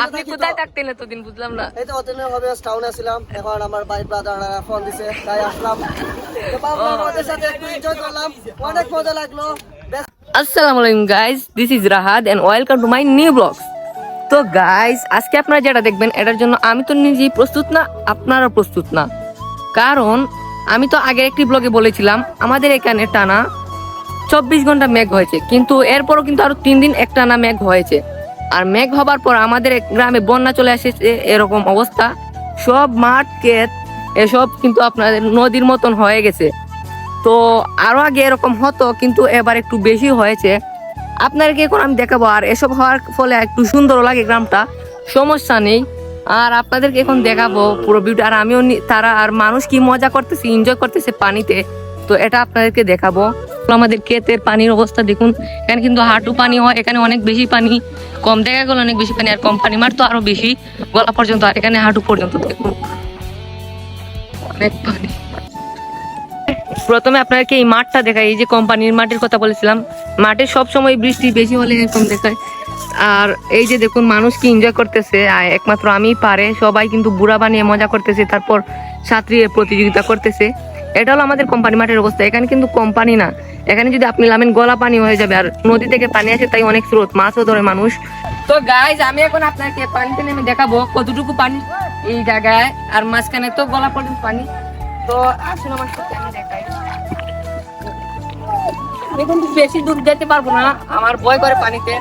আপনি কোথায় থাকতেন এতদিন বুঝলাম না। এই তো অতদিন হবে টাউনে ছিলাম, এখন আমার ভাই ব্রাদাররা ফোন দিছে তাই আসলাম। তো ভাবলাম ওদের সাথে একটু এনজয় করলাম, অনেক মজা লাগলো। আসসালামু আলাইকুম guys, this is Rahat and welcome to my new vlogs. তো গাইস, আজকে আপনারা যেটা দেখবেন এটার জন্য আমি তো নিজেই প্রস্তুত না, আপনারা প্রস্তুত না। কারণ আমি তো আগের একটি ব্লগে বলেছিলাম আমাদের এখানে টানা 24 ঘন্টা মেঘ হয়েছে, কিন্তু এরপরও কিন্তু আরো 3 দিন একটানা মেঘ হয়েছে। আর মেঘ হবার পর আমাদের গ্রামে বন্যা চলে এসেছে, এরকম অবস্থা। সব মাঠ ক্ষেত এসব কিন্তু আপনাদের নদীর মতন হয়ে গেছে। তো আরো আগে এরকম হতো, কিন্তু এবার একটু বেশি হয়েছে। আপনাদেরকে এখন আমি দেখাবো, আর এসব হওয়ার ফলে একটু সুন্দর লাগে গ্রামটা, সমস্যা নেই। আর আপনাদেরকে এখন দেখাবো পুরো ভিডিও, আর আমিও তারা আর মানুষ কি মজা করতেছে, এনজয় করতেছে পানিতে, তো এটা আপনাদেরকে দেখাবো। আমাদের ক্ষেতের পানির অবস্থা দেখুন, এখানে কিন্তু হাঁটু পানি হয়, এখানে অনেক বেশি পানি, কম দেখা গেল অনেক বেশি পানি, আর কম পানি মার তো আরো বেশি গলা পর্যন্ত, আর এখানে হাঁটু পর্যন্ত দেখুন অনেক পানি। প্রথমে আপনাকে এই মাঠটা দেখাই, এই যে কোম্পানির মাঠের কথা বলেছিলাম, মাঠে সব সময় বৃষ্টি বেশি হলে এরকম দেখায়। আর এই যে দেখুন মানুষ কি এনজয় করতেছে, একমাত্র আমি পারে, সবাই কিন্তু বুড়া বানিয়ে মজা করতেছে, তারপর ছাত্রী প্রতিযোগিতা করতেছে। এটা হলো আমাদের কোম্পানি মাঠের অবস্থা। এখানে কিন্তু কোম্পানি না, এখানে যদি আপনি নামেন গলা পানি হয়ে যাবে, আর নদী থেকে পানি আসে তাই অনেক স্রোত, মাছও ধরে মানুষ। তো গাইজ, আমি এখন আপনাকে পানিতে নেমে দেখাবো কতটুকু পানি এই জায়গায়, আর মাঝখানে তো গলা পর্যন্ত পানি। তো আসুন আমার সাথে, আমি দেখাই। এখন বেশি দূর যেতে পারবো না, আমার ভয় করে পানিতে।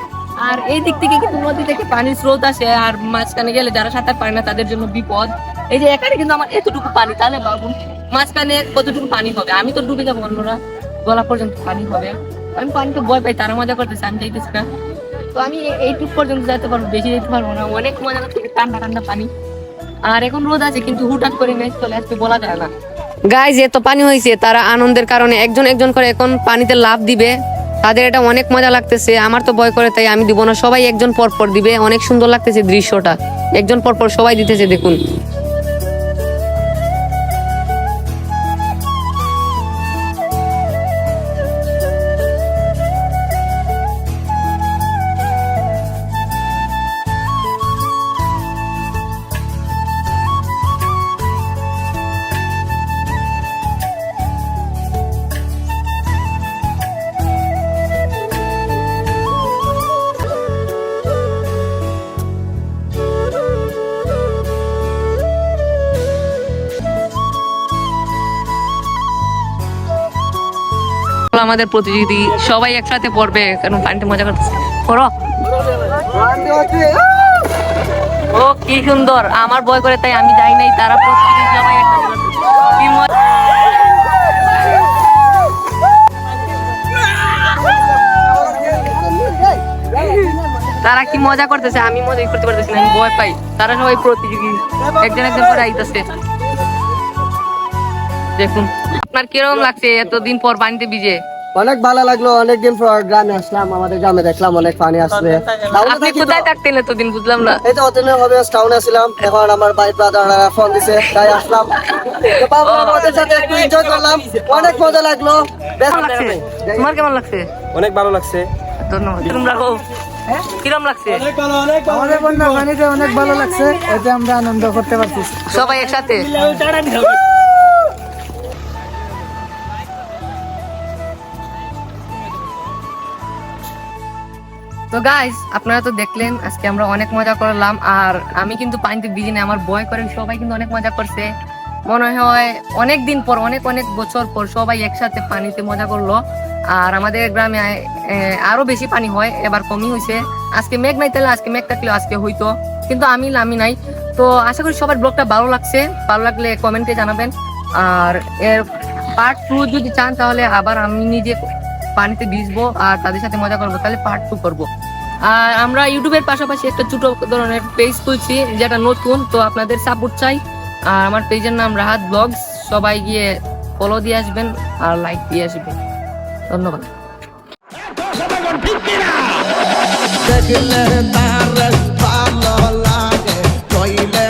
আর এই দিক থেকে কিন্তু নদী থেকে পানির স্রোত আসে, আর মাঝখানে গেলে যারা সাঁতার পারে না তাদের জন্য বিপদ। এই যে এখানে কিন্তু আমার এতটুকু পানি, তাহলে ভাবুন মাঝখানে কতটুকু পানি হবে। আমি তো ডুবে যাবো, অন্যরা গলা পর্যন্ত পানি হবে। আমি পানিতে ভয় পাই, তারা মজা করতেছে, আমি যাইতেছি না। তো আমি এইটুকু পর্যন্ত যেতে পারবো, বেশি যেতে পারবো না। অনেক মজা করতে, ঠান্ডা ঠান্ডা পানি। আর এখন রোদ আছে, কিন্তু হুটহাট করে মেঘ চলে আসবে, বলা যায় না। গাইজ, এত পানি হয়েছে, তারা আনন্দের কারণে একজন একজন করে এখন পানিতে লাফ দিবে, তাদের এটা অনেক মজা লাগতেছে। আমার তো ভয় করে, তাই আমি দিব না, সবাই একজন পর পর দিবে। অনেক সুন্দর লাগতেছে দৃশ্যটা, একজন পর পর সবাই দিতেছে, দেখুন। আমাদের প্রতিযোগী সবাই একসাথে পড়বে, কারণ পানিতে মজা করতেছে। ও কি সুন্দর, আমার ভয় করে তাই আমি যাই নাই, তারা প্রতিযোগী সবাই একসাথে। তারা কি মজা করতেছে, আমি মজা করতে পারতেছি না, আমি ভয় পাই। তারা সবাই প্রতিযোগী, একজন একজন করে আইতেছে। দেখুন আপনার কিরকম লাগছে এতদিন পর পানিতে ভিজে? অনেক ভালো লাগলো, অনেকদিন পর গ্রামে আসলাম, আমাদের গ্রামে দেখলাম অনেক পানি আসছে। আপনি কোথায় থাকতেন এতদিন বুঝলাম না। এই তো অতদিন হবে টাউনে ছিলাম, এখন আমার ভাই ব্রাদাররা ফোন দিছে তাই আসলাম। তো ভাবলাম ওদের সাথে একটু এনজয় করলাম, অনেক মজা লাগলো। তোমার কেমন লাগছে? অনেক ভালো লাগছে, ধন্যবাদ। তোমরা কিরম লাগছে? আমাদের বন্যা পানিতে অনেক ভালো লাগছে, এতে আমরা আনন্দ করতে পারছি সবাই একসাথে। তো গাইস, আপনারা তো দেখলেন আজকে আমরা অনেক মজা করলাম। আর আমি কিন্তু পানিতে ভিজি না, আমার ভয় করে, সবাই কিন্তু অনেক মজা করছে। মনে হয় অনেক দিন পর, অনেক অনেক বছর পর সবাই একসাথে পানিতে মজা করলো। আর আমাদের গ্রামে আরো বেশি পানি হয়, এবার কমই হয়েছে। আজকে মেঘ নাই, তাহলে আজকে মেঘ থাকলেও আজকে হইতো, কিন্তু আমি নাই। তো আশা করি সবার ব্লগটা ভালো লাগছে, ভালো লাগলে কমেন্টে জানাবেন। আর এর পার্ট 2 যদি চান, তাহলে আবার আমি নিজে পানিতে ভিজবো আর তাদের সাথে মজা করবো, তাহলে পার্ট 2 করবো। আর আমরা ইউটিউবের পাশাপাশি একটা ছোট ধরনের পেজ খুলছি, যেটা নতুন, তো আপনাদের সাপোর্ট চাই। আর আমার পেজের নাম রাহাত ব্লগস, সবাই গিয়ে ফলো দিয়ে আসবেন আর লাইক দিয়ে আসবেন। ধন্যবাদ। দেখলে তার ভালো লাগে, কইলে